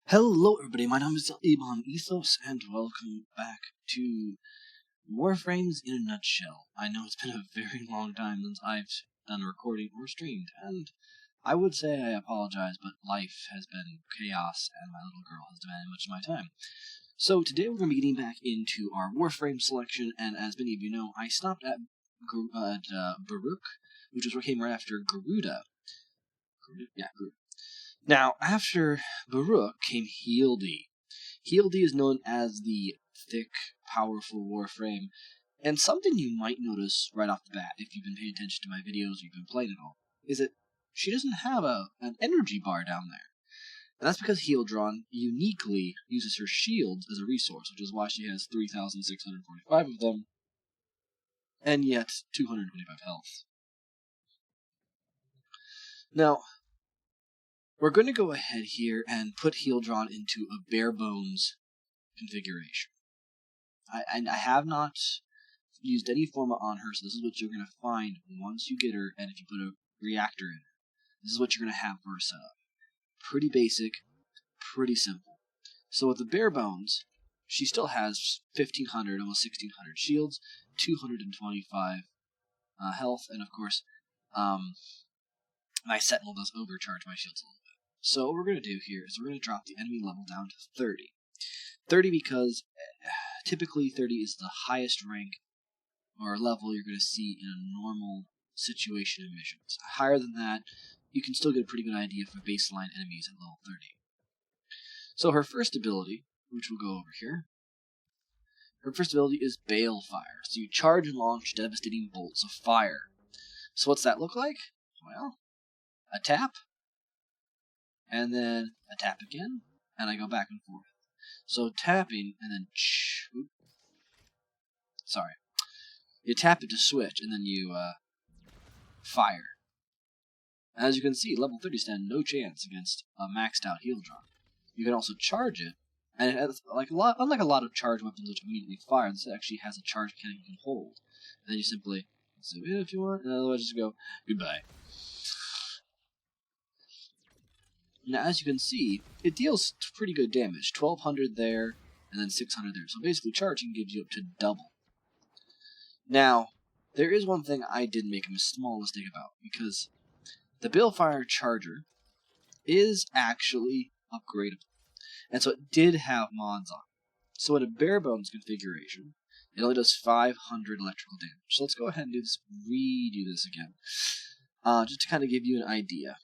Hello everybody, my name is Ibon Ethos, and welcome back to Warframes in a Nutshell. I know it's been a very long time since I've done a recording or streamed, and I would say I apologize, but life has been chaos, and my little girl has demanded much of my time. So today we're going to be getting back into our Warframe selection, and as many of you know, I stopped at Baruch, which was what came right after Garuda. Yeah, Garuda. Now, after Baruch came Hildryn. Hildryn is known as the thick, powerful Warframe, and something you might notice right off the bat if you've been paying attention to my videos or you've been playing at all, is that she doesn't have an energy bar down there. And that's because Hildryn uniquely uses her shields as a resource, which is why she has 3,645 of them, and yet 225 health. Now, we're going to go ahead here and put Hildryn into a bare bones configuration. I have not used any forma on her, so this is what you're going to find once you get her, and if you put a reactor in her. This is what you're going to have for her set up. Pretty basic, pretty simple. So with the bare bones, she still has 1,500, almost 1,600 shields, 225 health, and of course, my Sentinel does overcharge my shields a little bit. So what we're going to do here is we're going to drop the enemy level down to 30. 30 because typically 30 is the highest rank or level you're going to see in a normal situation in missions. Higher than that, you can still get a pretty good idea for baseline enemies at level 30. So her first ability, which we'll go over here, her first ability is Balefire. So you charge and launch devastating bolts of fire. So what's that look like? Well, a tap, and then a tap again, and I go back and forth. So tapping, and then you tap it to switch, and then you fire. As you can see, level 30 stand no chance against a maxed out Hildryn. You can also charge it, and it has, unlike a lot of charge weapons which immediately fire, this actually has a charge mechanic you can hold. And then you simply zoom in if you want, and otherwise just go goodbye. Now, as you can see, it deals pretty good damage. 1,200 there, and then 600 there. So basically, charging gives you up to double. Now, there is one thing I did make a small mistake about, because the Balefire Charger is actually upgradable. And so it did have mods on it. So in a bare bones configuration, it only does 500 electrical damage. So let's go ahead and redo this again, just to kind of give you an idea.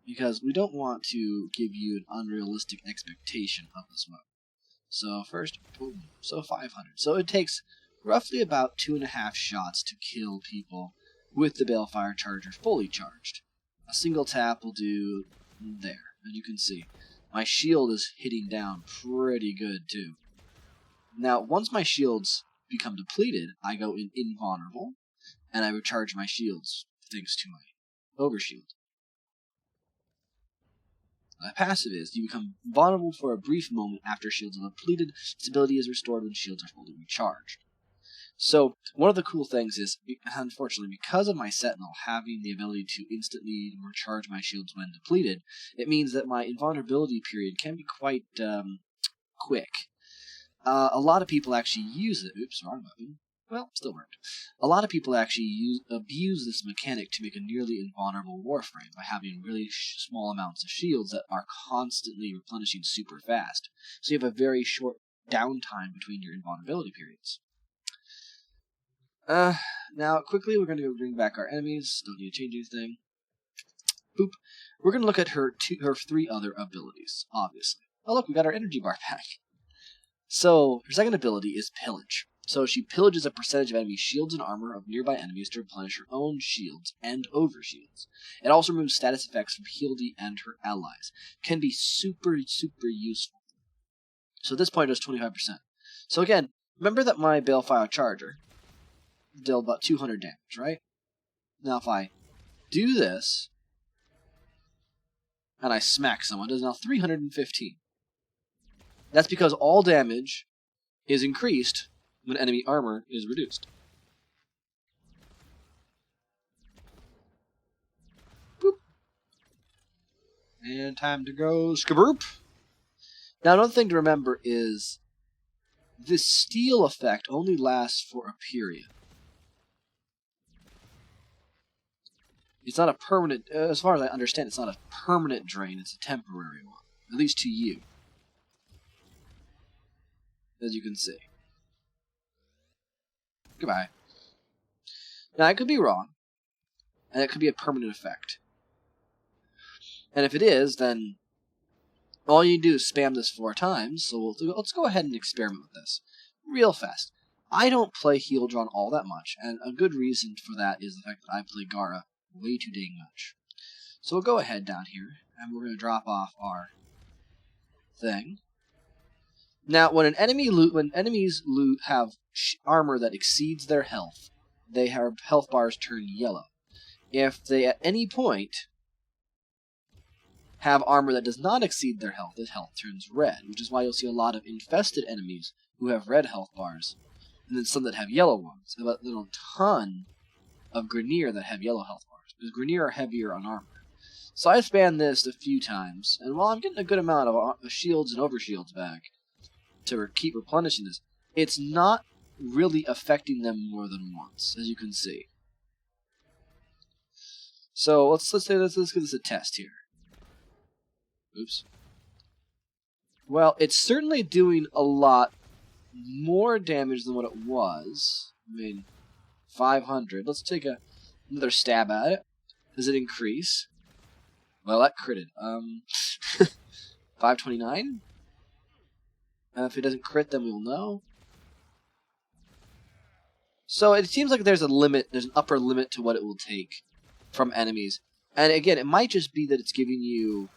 Because we don't want to give you an unrealistic expectation of this weapon. So first, boom, so 500. So it takes roughly about 2.5 shots to kill people with the Balefire Charger fully charged. A single tap will do there, and you can see. My shield is hitting down pretty good too. Now, once my shields become depleted, I go in invulnerable, and I recharge my shields thanks to my overshield. Passive is, you become vulnerable for a brief moment after shields are depleted. Stability is restored when shields are fully recharged. So, one of the cool things is, unfortunately, because of my Sentinel having the ability to instantly recharge my shields when depleted, it means that my invulnerability period can be quite quick. A lot of people actually use it. Oops, wrong button. Well, still worked. A lot of people actually abuse this mechanic to make a nearly invulnerable Warframe by having really small amounts of shields that are constantly replenishing super fast. So you have a very short downtime between your invulnerability periods. Now, quickly, we're going to go bring back our enemies. Don't need to change anything. Boop. We're going to look at her 3 other abilities, obviously. Oh, look, we got our energy bar back. So, her second ability is Pillage. So she pillages a percentage of enemy shields and armor of nearby enemies to replenish her own shields and overshields. It also removes status effects from Hildryn and her allies. Can be super, super useful. So at this point it does 25%. So again, remember that my Balefire Charger dealt about 200 damage, right? Now if I do this, and I smack someone, it does now 315. That's because all damage is increased when enemy armor is reduced. Boop. And time to go skaboop. Now, another thing to remember is this steal effect only lasts for a period. It's not a permanent, as far as I understand, it's not a permanent drain, it's a temporary one. At least to you. As you can see. Goodbye. Now, I could be wrong, and it could be a permanent effect. And if it is, then all you do is spam this 4 times, so let's go ahead and experiment with this. Real fast. I don't play Hildryn all that much, and a good reason for that is the fact that I play Gara way too dang much. So we'll go ahead down here, and we're going to drop off our thing. Now, when enemies have armor that exceeds their health, they have health bars turn yellow. If they at any point have armor that does not exceed their health turns red, which is why you'll see a lot of infested enemies who have red health bars, and then some that have yellow ones, and then a ton of Grineer that have yellow health bars, because Grineer are heavier on armor. So I spanned this a few times, and while I'm getting a good amount of shields and overshields back to keep replenishing this, it's not really affecting them more than once, as you can see. So let's give this a test here. Oops. Well, it's certainly doing a lot more damage than what it was. I mean, 500. Let's take another stab at it. Does it increase? Well, that critted. 529? If it doesn't crit, then we'll know. So it seems like there's a limit, there's an upper limit to what it will take from enemies. And again, it might just be that it's giving you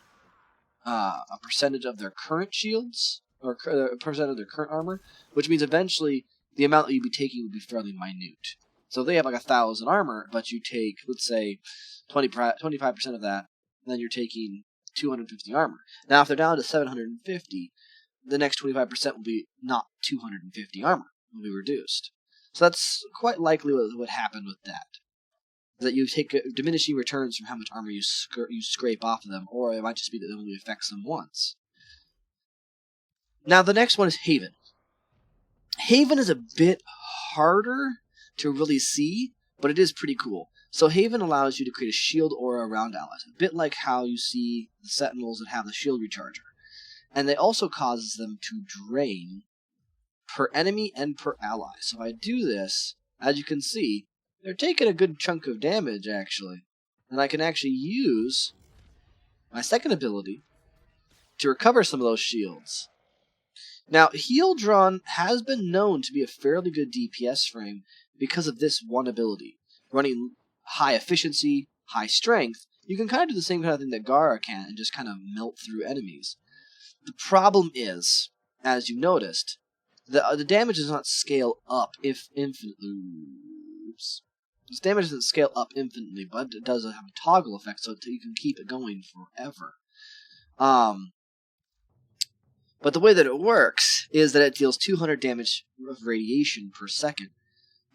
a percentage of their current shields, or a percent of their current armor, which means eventually the amount that you'd be taking would be fairly minute. So if they have like 1,000 armor, but you take, let's say, 25% of that, then you're taking 250 armor. Now, if they're down to 750, the next 25% will be not 250 armor. It will be reduced. So that's quite likely what would happen with that. That you take diminishing returns from how much armor you scrape off of them, or it might just be that it only affects them once. Now, the next one is Haven. Haven is a bit harder to really see, but it is pretty cool. So Haven allows you to create a shield aura around allies, a bit like how you see the Sentinels that have the shield recharger. And it also causes them to drain per enemy and per ally. So if I do this, as you can see, they're taking a good chunk of damage, actually. And I can actually use my second ability to recover some of those shields. Now, Hildryn has been known to be a fairly good DPS frame because of this one ability. Running high efficiency, high strength, you can kind of do the same kind of thing that Gara can and just kind of melt through enemies. The problem is, as you noticed, the damage does not scale up infinitely. Oops. This damage doesn't scale up infinitely, but it does have a toggle effect, so you can keep it going forever. But the way that it works is that it deals 200 damage of radiation per second,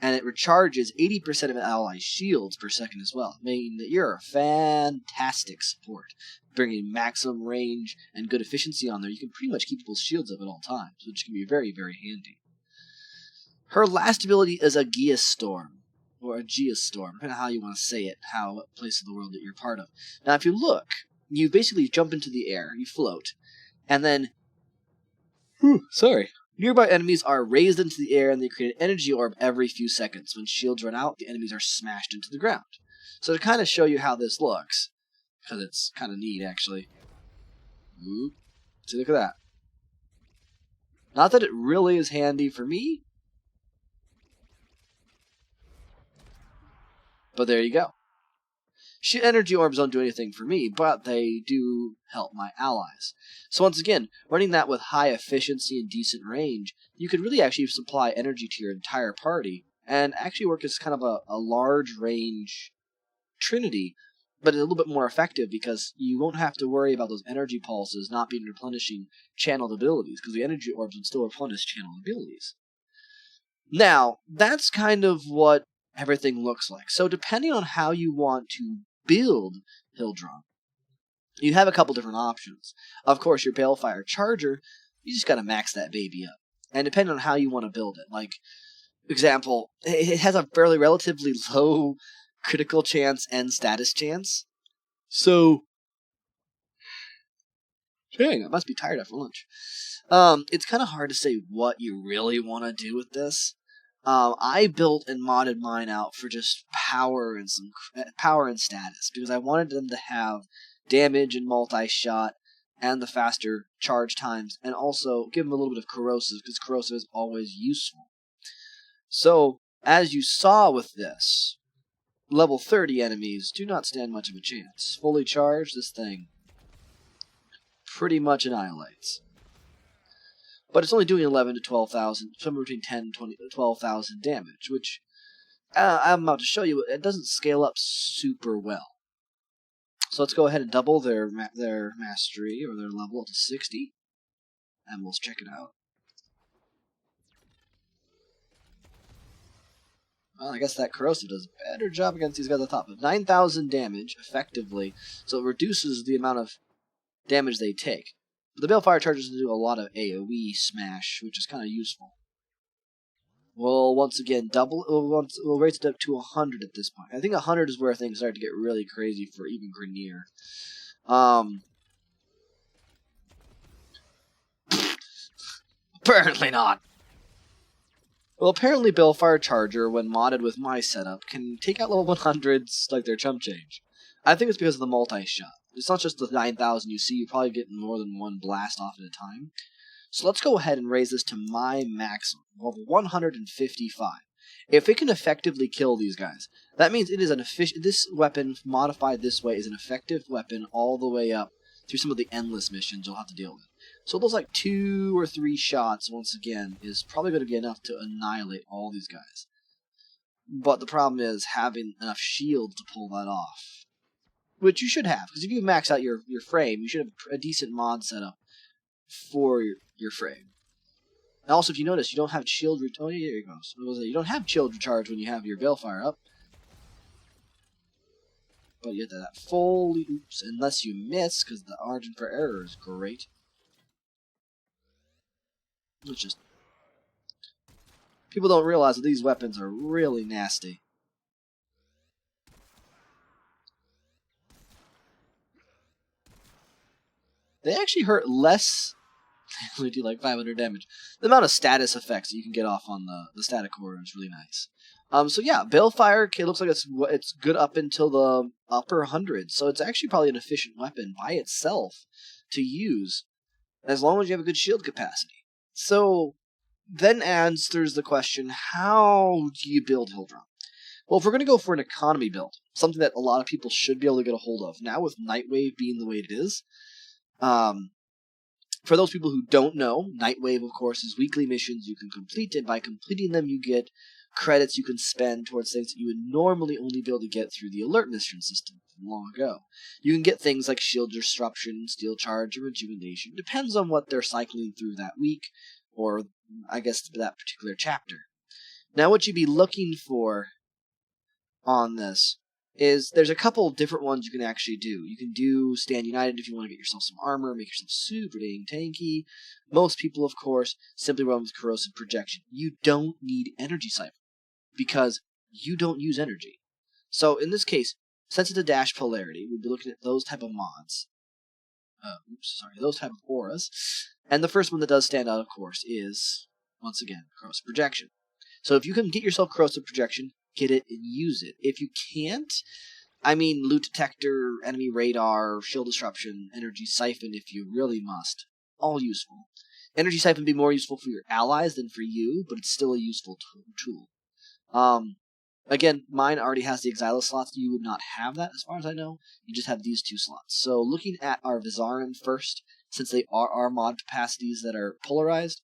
and it recharges 80% of an ally's shields per second as well, meaning that you're a fantastic support. Bringing maximum range and good efficiency on there, you can pretty much keep people's shields up at all times, which can be very, very handy. Her last ability is a Geostorm, or a Geostorm, depending on how you want to say it, what place of the world that you're part of. Now, if you look, you basically jump into the air, you float, and then nearby enemies are raised into the air, and they create an energy orb every few seconds. When shields run out, the enemies are smashed into the ground. So to kind of show you how this looks, because it's kind of neat, actually. Ooh, see, look at that. Not that it really is handy for me, but there you go. Energy orbs don't do anything for me, but they do help my allies. So once again, running that with high efficiency and decent range, you could really actually supply energy to your entire party, and actually work as kind of a large range trinity, but a little bit more effective because you won't have to worry about those energy pulses not being replenishing channeled abilities, because the energy orbs would still replenish channeled abilities. Now, that's kind of what everything looks like. So depending on how you want to build Hildryn, you have a couple different options. Of course, your Balefire Charger, you just gotta max that baby up. And depending on how you want to build it, like, example, it has a fairly relatively low critical chance and status chance. So, dang, I must be tired after lunch. It's kind of hard to say what you really want to do with this. I built and modded mine out for just power and power and status because I wanted them to have damage and multi-shot and the faster charge times, and also give them a little bit of corrosive because corrosive is always useful. So, as you saw with this, level 30 enemies do not stand much of a chance. Fully charged, this thing pretty much annihilates. But it's only doing 11 to 12,000, somewhere between 10 and 12,000 damage, which I'm about to show you, it doesn't scale up super well. So let's go ahead and double their mastery, or their level, to 60, and we'll check it out. Well, I guess that corrosive does a better job against these guys at the top. Of 9,000 damage, effectively, so it reduces the amount of damage they take. But the Balefire Chargers do a lot of AoE smash, which is kind of useful. We'll once again we'll raise it up to 100 at this point. I think 100 is where things start to get really crazy for even Grenier. Apparently not. Well, apparently Balefire Charger, when modded with my setup, can take out level 100s like their chump change. I think it's because of the multi-shot. It's not just the 9,000 you see, you probably get more than one blast off at a time. So let's go ahead and raise this to my maximum, level 155. If it can effectively kill these guys, that means it is an this weapon, modified this way, is an effective weapon all the way up through some of the endless missions you'll have to deal with. So those like 2 or 3 shots, once again, is probably going to be enough to annihilate all these guys. But the problem is having enough shield to pull that off. Which you should have, because if you max out your frame, you should have a decent mod setup for your frame. And also, if you notice, you don't have shield oh, yeah, here it goes. You don't have shield recharge when you have your Balefire up. But you get that full oops, unless you miss, because the margin for error is great. It's just... people don't realize that these weapons are really nasty. They actually hurt less. They only do like 500 damage. The amount of status effects that you can get off on the static core is really nice. So yeah, Balefire, it looks like it's good up until the upper 100s. So it's actually probably an efficient weapon by itself to use, as long as you have a good shield capacity. So then answers the question, how do you build Hildryn? Well, if we're going to go for an economy build, something that a lot of people should be able to get a hold of, now with Nightwave being the way it is, for those people who don't know, Nightwave, of course, is weekly missions you can complete, and by completing them, you get credits you can spend towards things that you would normally only be able to get through the alert mission system from long ago. You can get things like shield disruption, steel charge, or rejuvenation. Depends on what they're cycling through that week, or I guess that particular chapter. Now, what you'd be looking for on this is there's a couple of different ones you can actually do. You can do Stand United if you want to get yourself some armor, make yourself super dang tanky. Most people, of course, simply run with corrosive projection. You don't need energy siphon because you don't use energy. So in this case, since it's a dash polarity, we'd be looking at those type of mods. Those type of auras. And the first one that does stand out, of course, is, once again, corrosive projection. So if you can get yourself corrosive projection, get it and use it. If you can't, I mean, loot detector, enemy radar, shield disruption, energy siphon if you really must. All useful. Energy siphon would be more useful for your allies than for you, but it's still a useful tool. Again, mine already has the Exilus slots. You would not have that, as far as I know. You just have these 2 slots. So looking at our Vizarin first, since they are our mod capacities that are polarized,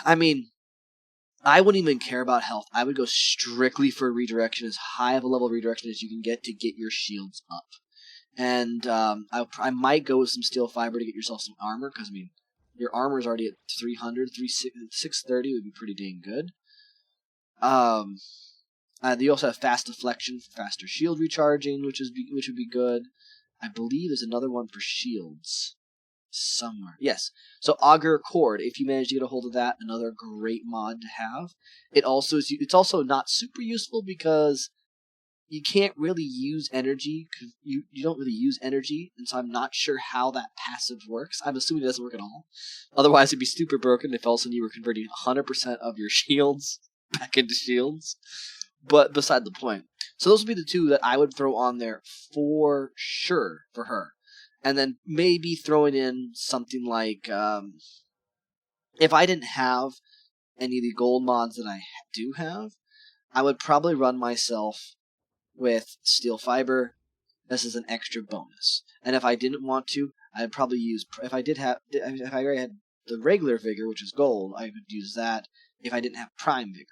I mean, I wouldn't even care about health. I would go strictly for redirection, as high of a level of redirection as you can get to get your shields up. And I might go with some steel fiber to get yourself some armor, because, I mean, your armor is already at 300, 630 would be pretty dang good. They also have fast deflection for faster shield recharging, which would be good. I believe there's another one for shields somewhere. Yes. So Augur Cord, if you manage to get a hold of that, another great mod to have. It's also not super useful because you can't really use energy. You don't really use energy, and so I'm not sure how that passive works. I'm assuming it doesn't work at all. Otherwise, it'd be super broken if all of a sudden you were converting 100% of your shields back into shields. But beside the point. So those would be the two that I would throw on there for sure for her. And then maybe throwing in something like, if I didn't have any of the gold mods that I do have, I would probably run myself with steel fiber. This is an extra bonus. And if I didn't want to, I'd probably use, if I already had the regular vigor, which is gold, I would use that if I didn't have prime vigor.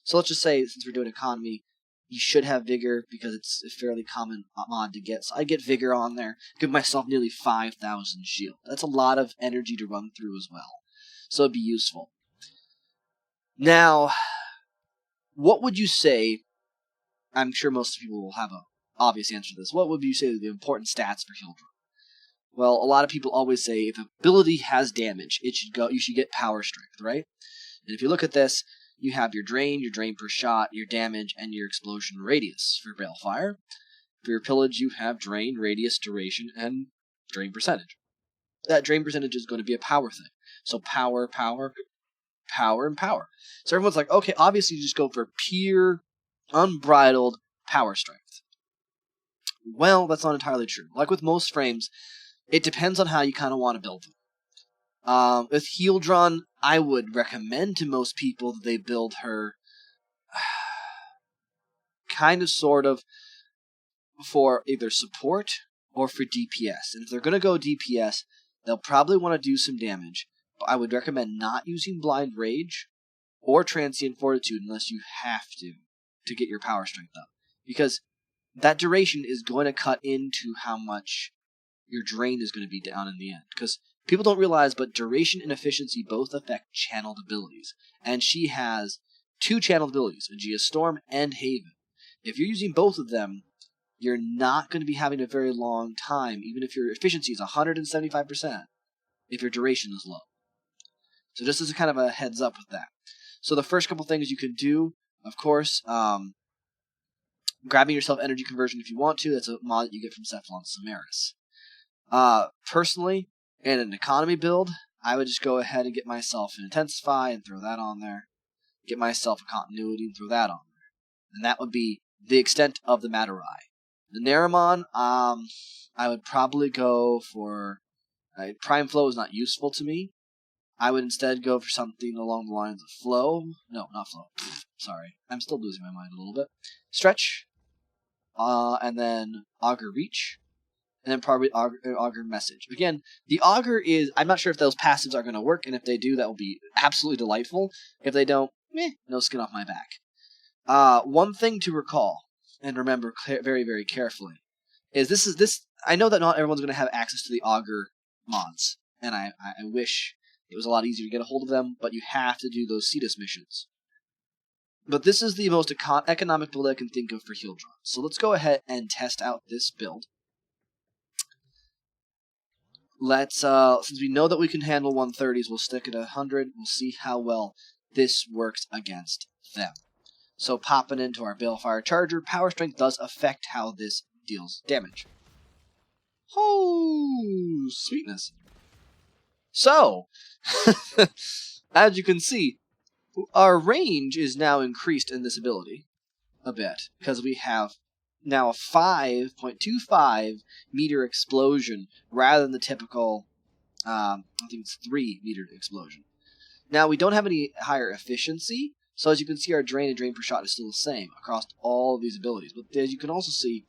So let's just say, since we're doing economy, you should have vigor because it's a fairly common mod to get. So I get vigor on there, give myself nearly 5,000 shield. That's a lot of energy to run through as well. So it'd be useful. Now, what would you say? I'm sure most people will have an obvious answer to this. What would you say are the important stats for Hildryn? Well, a lot of people always say if ability has damage, you should get power strength, right? And if you look at this, you have your drain per shot, your damage, and your explosion radius for Balefire. For your pillage, you have drain, radius, duration, and drain percentage. That drain percentage is going to be a power thing. So power, and power. So everyone's like, okay, obviously you just go for pure, unbridled power strength. Well, that's not entirely true. Like with most frames, it depends on how you kind of want to build them. With Hildryn, I would recommend to most people that they build her kind of sort of for either support or for DPS. And if they're going to go DPS, they'll probably want to do some damage. But I would recommend not using Blind Rage or Transient Fortitude unless you have to get your power strength up. Because that duration is going to cut into how much your drain is going to be down in the end. Because people don't realize, but duration and efficiency both affect channeled abilities. And she has 2 channeled abilities, Aegeus Storm and Haven. If you're using both of them, you're not going to be having a very long time, even if your efficiency is 175%, if your duration is low. So just as a kind of a heads up with that. So the first couple things you can do, of course, grabbing yourself energy conversion if you want to. That's a mod that you get from Cephalon Samaris. Personally, in an economy build, I would just go ahead and get myself an Intensify and throw that on there. Get myself a Continuity and throw that on there. And that would be the extent of the Matarai. The Naramon, I would probably go for... Prime Flow is not useful to me. I would instead go for something along the lines of Flow. No, not Flow. Sorry. I'm still losing my mind a little bit. Stretch. And then Augur Reach. And then probably Augur Message. Again, the Augur is... I'm not sure if those passives are going to work, and if they do, that will be absolutely delightful. If they don't, no skin off my back. One thing to recall, and remember very, very carefully, is this. I know that not everyone's going to have access to the Augur mods, and I wish it was a lot easier to get a hold of them, but you have to do those Cetus missions. But this is the most economic build I can think of for Hildryn. So let's go ahead and test out this build. Let's, since we know that we can handle 130s, we'll stick at 100. We'll see how well this works against them. So popping into our Balefire Charger, power strength does affect how this deals damage. Oh, sweetness. So, as you can see, our range is now increased in this ability a bit, because we have now a 5.25 meter explosion rather than the typical, I think it's 3 meter explosion. Now, we don't have any higher efficiency, so as you can see, our drain and drain per shot is still the same across all of these abilities. But as you can also see,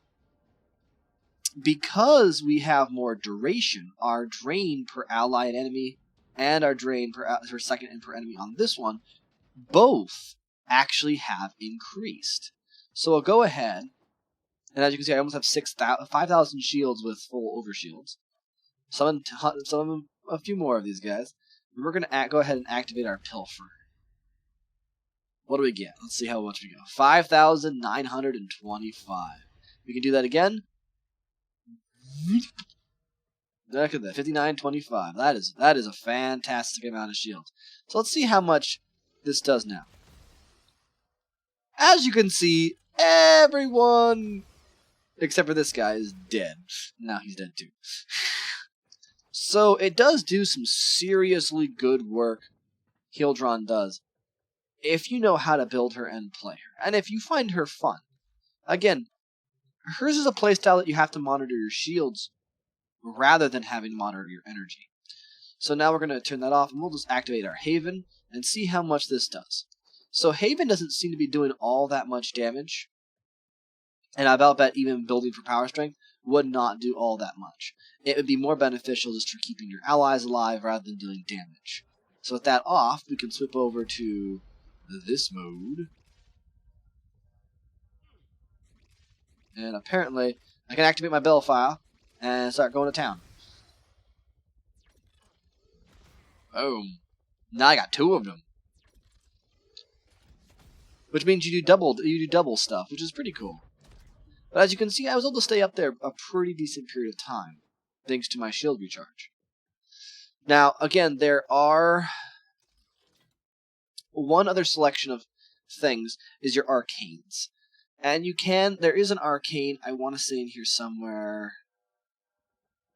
because we have more duration, our drain per ally and enemy and our drain per second and per enemy on this one both actually have increased. So I'll go ahead, and as you can see, I almost have 5,000 shields with full overshields. A few more of these guys. And we're going to go ahead and activate our Pilfer. What do we get? Let's see how much we go. 5,925. We can do that again. Look at that, 59.25. That is a fantastic amount of shield. So let's see how much this does now. As you can see, everyone except for this guy is dead. Now he's dead too. So it does do some seriously good work. Hildryn does, if you know how to build her and play her, and if you find her fun. Again, hers is a playstyle that you have to monitor your shields rather than having to monitor your energy. So now we're going to turn that off, and we'll just activate our Haven and see how much this does. So Haven doesn't seem to be doing all that much damage, and I bet even building for power strength would not do all that much. It would be more beneficial just for keeping your allies alive rather than dealing damage. So with that off, we can swip over to this mode. And apparently, I can activate my Balefire and start going to town. Boom. Now I got 2 of them. Which means you do double stuff, which is pretty cool. But as you can see, I was able to stay up there a pretty decent period of time, thanks to my shield recharge. Now, again, there are one other selection of things is your arcanes. And there is an arcane, I want to say in here somewhere.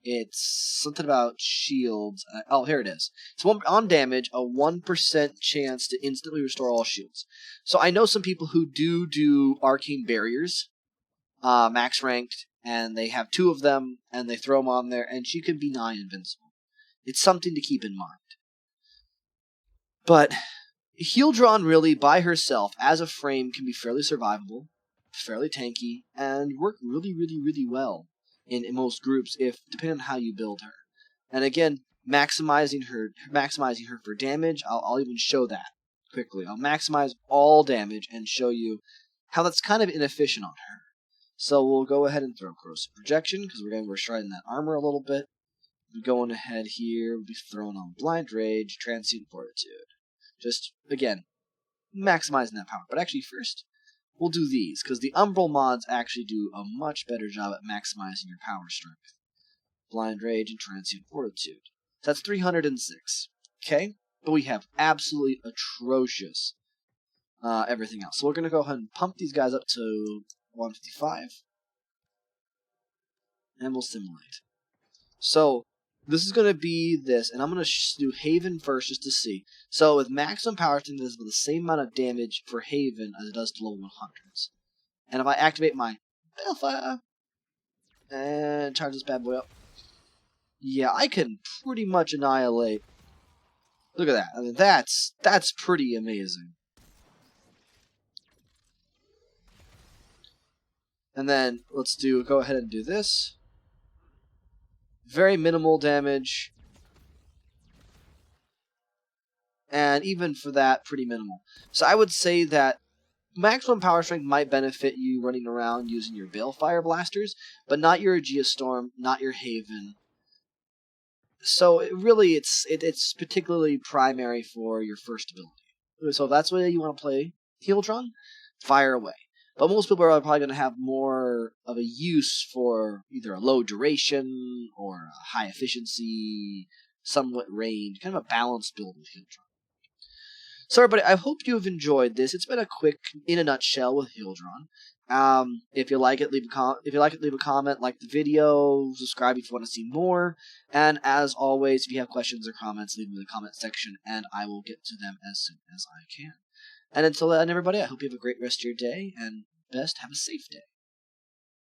It's something about shields. Oh, here it is. It's on damage, a 1% chance to instantly restore all shields. So I know some people who do arcane barriers, max ranked, and they have 2 of them, and they throw them on there, and she can be nigh invincible. It's something to keep in mind. But Hildryn really, by herself, as a frame, can be fairly survivable, fairly tanky, and work really, really, really well in most groups, depending on how you build her. And again, maximizing her for damage, I'll even show that quickly. I'll maximize all damage and show you how that's kind of inefficient on her. So we'll go ahead and throw corrosive projection, because we're shredding that armor a little bit. We're going ahead here, we'll be throwing on blind rage, transient fortitude. Just, again, maximizing that power. But actually first, we'll do these, because the Umbral mods actually do a much better job at maximizing your power strength. Blind Rage and Transient Fortitude. So that's 306. Okay? But we have absolutely atrocious everything else. So we're going to go ahead and pump these guys up to 155. And we'll simulate. So, this is going to be this, and I'm going to do Haven first just to see. So with maximum power strength, this is the same amount of damage for Haven as it does to level 100s. And if I activate my Balefire and charge this bad boy up, yeah, I can pretty much annihilate. Look at that. I mean, that's pretty amazing. And then let's go ahead and do this. Very minimal damage. And even for that, pretty minimal. So I would say that maximum power strength might benefit you running around using your Balefire blasters, but not your Geostorm, not your Haven. So it's particularly primary for your first ability. So if that's the way you want to play Hildryn, fire away. But most people are probably going to have more of a use for either a low duration or a high efficiency, somewhat range, kind of a balanced build with Hildryn. So everybody, I hope you have enjoyed this. It's been a quick, in a nutshell, with Hildryn. If you like it, leave a comment, like the video, subscribe if you want to see more. And as always, if you have questions or comments, leave them in the comment section, and I will get to them as soon as I can. And until then, everybody, I hope you have a great rest of your day, and best, have a safe day.